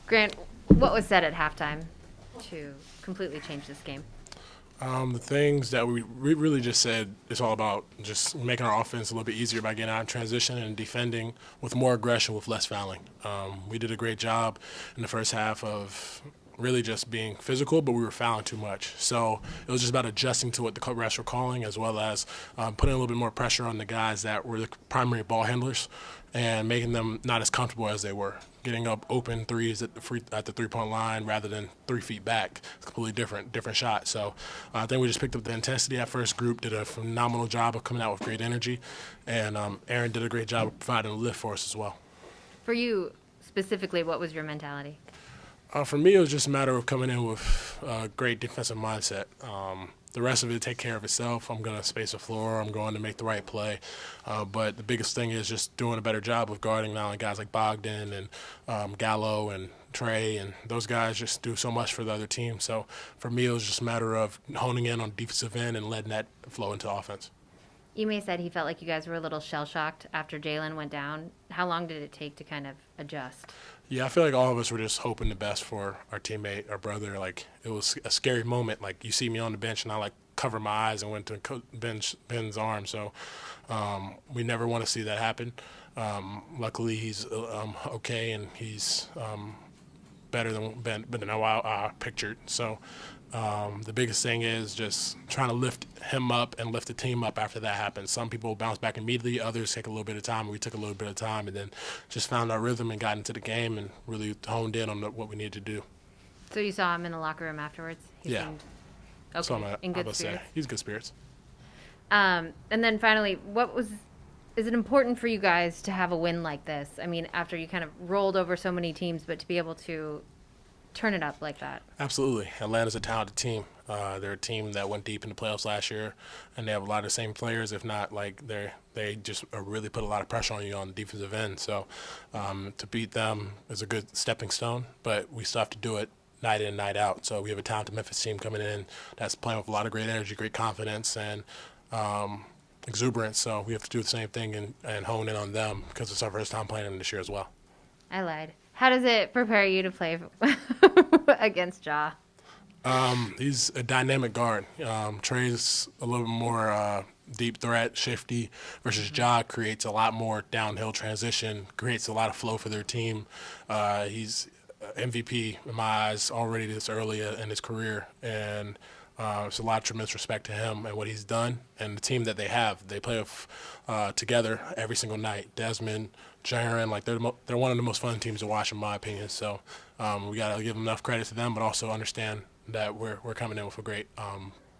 Grant, what was said at halftime to completely change this game? The things that we really just said, it's all about just making our offense a little bit easier by getting out in transition and defending with more aggression with less fouling. We did a great job in the first half of really just being physical, but we were fouling too much. So it was just about adjusting to what the refs were calling, as well as putting a little bit more pressure on the guys that were the primary ball handlers and making them not as comfortable as they were. Getting up open threes at the three-point line rather than 3 feet back. It's a completely different shot. So I think we just picked up the intensity. That first group did a phenomenal job of coming out with great energy, and Aaron did a great job of providing a lift for us as well. For you specifically, what was your mentality? For me, it was just a matter of coming in with a great defensive mindset. The rest of it take care of itself. I'm going to space the floor. I'm going to make the right play. But the biggest thing is just doing a better job of guarding now guys like Bogdan and Gallo and Trey, and those guys just do so much for the other team. So for me, it was just a matter of honing in on defensive end and letting that flow into offense. Ime said he felt like you guys were a little shell-shocked after Jaylen went down. How long did it take to kind of adjust? Yeah, I feel like all of us were just hoping the best for our teammate, our brother. Like, it was a scary moment. Like, you see me on the bench, and I, covered my eyes and went to Ben's arm. So we never want to see that happen. Luckily, he's okay, and he's better than I pictured. So the biggest thing is just trying to lift him up and lift the team up after that happens. Some people bounce back immediately. Others take a little bit of time. We took a little bit of time and then just found our rhythm and got into the game and really honed in on what we needed to do. So you saw him in the locker room afterwards? He seemed in good spirits? He's good spirits. And then finally, is it important for you guys to have a win like this? I mean, after you kind of rolled over so many teams, but to be able to turn it up like that? Absolutely. Atlanta's a talented team. They're a team that went deep in the playoffs last year, and they have a lot of the same players. If not, they just really put a lot of pressure on you on the defensive end. So to beat them is a good stepping stone, but we still have to do it night in, night out. So we have a talented Memphis team coming in that's playing with a lot of great energy, great confidence, and exuberance. So we have to do the same thing and hone in on them because it's our first time playing them this year as well. I lied. How does it prepare you to play against Ja? He's a dynamic guard. Trey's a little more deep threat, shifty, versus Ja creates a lot more downhill transition, creates a lot of flow for their team. He's MVP in my eyes already this early in his career, and it's a lot of tremendous respect to him and what he's done and the team that they have. They play together every single night. Desmond, Jaren, they're one of the most fun teams to watch in my opinion. So we got to give enough credit to them, but also understand that we're coming in with a great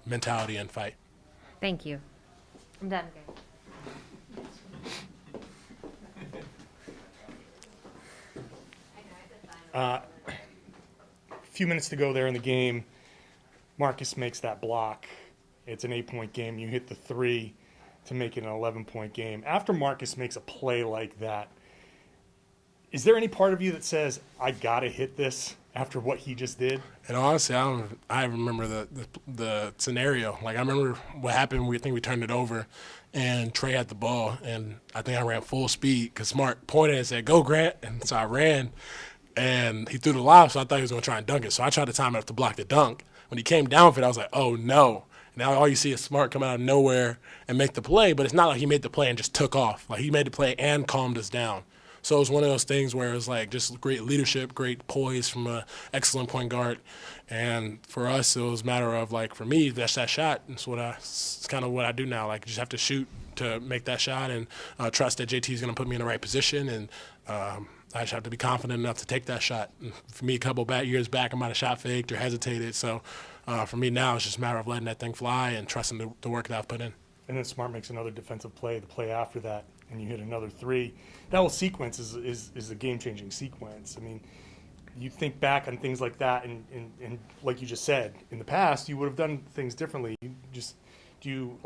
mentality and fight. Thank you. I'm done. A few minutes to go there in the game. Marcus makes that block. It's an 8-point game. You hit the 3 to make it an 11-point game. After Marcus makes a play like that, is there any part of you that says, I got to hit this after what he just did? And honestly, I remember the scenario. I remember what happened. I think we turned it over, and Trey had the ball, and I think I ran full speed because Smart pointed and said, "Go, Grant." And so I ran, and he threw the lob, so I thought he was going to try and dunk it. So I tried to time it up to block the dunk. When he came down for it, I was like, oh, no. Now all you see is Smart come out of nowhere and make the play, but it's not like he made the play and just took off. He made the play and calmed us down. So it was one of those things where it was just great leadership, great poise from an excellent point guard. And for us, it was a matter of, for me, that's that shot. It's kind of what I do now. You just have to shoot to make that shot and trust that JT is going to put me in the right position. And I just have to be confident enough to take that shot. And for me, a couple years back, I might have shot faked or hesitated. So for me now, it's just a matter of letting that thing fly and trusting the work that I've put in. And then Smart makes another defensive play, the play after that, and you hit another 3. That whole sequence is a game-changing sequence. I mean, you think back on things like that, and like you just said, in the past, you would have done things differently. Can you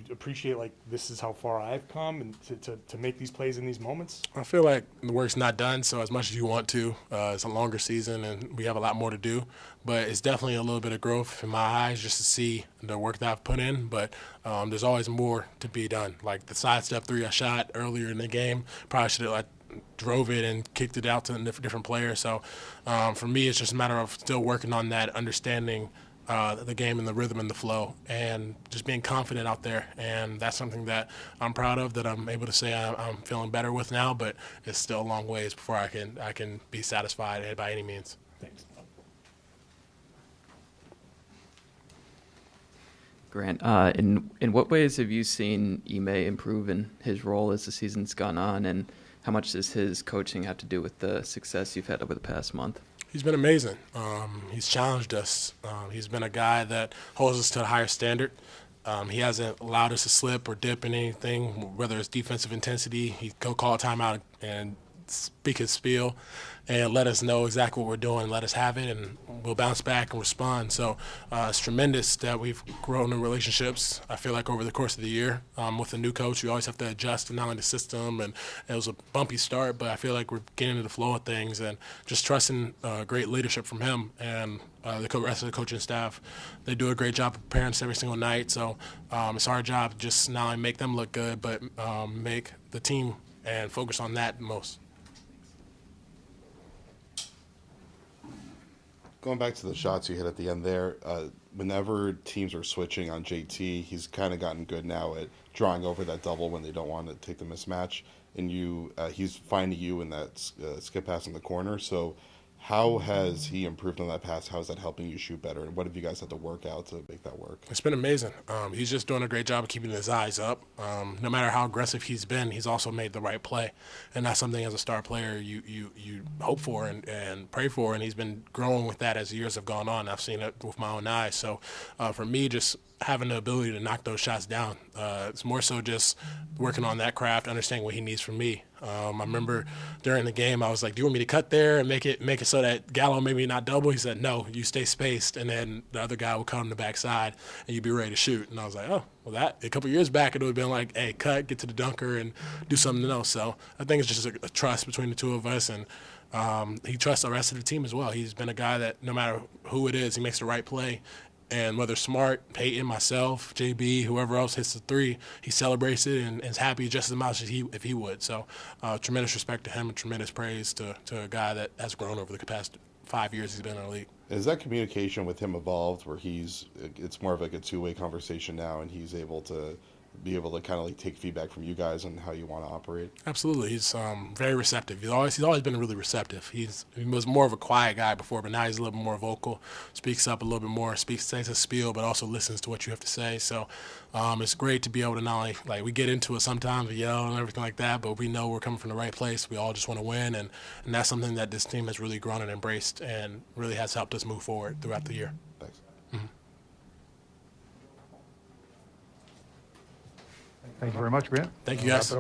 appreciate this is how far I've come and to make these plays in these moments? I feel like the work's not done, so as much as you want to, it's a longer season and we have a lot more to do, but it's definitely a little bit of growth in my eyes just to see the work that I've put in, but there's always more to be done. The sidestep 3 I shot earlier in the game, probably should have drove it and kicked it out to different players. So for me, it's just a matter of still working on that, understanding the game and the rhythm and the flow, and just being confident out there. And that's something that I'm proud of, that I'm able to say I'm feeling better with now, but it's still a long ways before I can be satisfied by any means. Thanks. Grant, in what ways have you seen Ime improve in his role as the season's gone on, and how much does his coaching have to do with the success you've had over the past month? He's been amazing. He's challenged us. He's been a guy that holds us to a higher standard. He hasn't allowed us to slip or dip in anything, whether it's defensive intensity. He'd go call a timeout and speak his spiel and let us know exactly what we're doing, let us have it, and we'll bounce back and respond. So it's tremendous that we've grown in relationships, I feel like, over the course of the year. With a new coach, you always have to adjust to not only the system, and it was a bumpy start, but I feel like we're getting into the flow of things and just trusting great leadership from him and the rest of the coaching staff. They do a great job of preparing us every single night, so it's our job to just not only make them look good, but make the team and focus on that most. Going back to the shots you hit at the end there, whenever teams are switching on JT, he's kind of gotten good now at drawing over that double when they don't want to take the mismatch. And he's finding you in that skip pass in the corner. So how has he improved on that pass? How is that helping you shoot better? And what have you guys had to work out to make that work? It's been amazing. He's just doing a great job of keeping his eyes up. No matter how aggressive he's been, he's also made the right play. And that's something as a star player you hope for and pray for. And he's been growing with that as the years have gone on. I've seen it with my own eyes. So for me, just having the ability to knock those shots down, it's more so just working on that craft, understanding what he needs from me. I remember during the game, I was like, do you want me to cut there and make it so that Gallo maybe not double? He said, no, you stay spaced, and then the other guy will come to the backside, and you'd be ready to shoot. And I was like, oh, well, that a couple years back, it would have been like, hey, cut, get to the dunker, and do something else. So I think it's just a trust between the two of us, and he trusts the rest of the team as well. He's been a guy that no matter who it is, he makes the right play. And whether Smart, Peyton, myself, JB, whoever else hits the three, he celebrates it and is happy just as much as if he would. So tremendous respect to him and tremendous praise to a guy that has grown over the past 5 years he's been in the league. Has that communication with him evolved where it's more of like a two-way conversation now, and he's able to be able to kind of like take feedback from you guys on how you want to operate? Absolutely. He's very receptive. He's always been really receptive. He was more of a quiet guy before, but now he's a little bit more vocal, speaks up a little bit more, says his spiel, but also listens to what you have to say. So it's great to be able to not only, like, we get into it sometimes, we yell and everything like that, but we know we're coming from the right place. We all just want to win, and that's something that this team has really grown and embraced and really has helped us move forward throughout the year. Thanks. Mm-hmm. Thank you very much, Grant. Thank you, guys.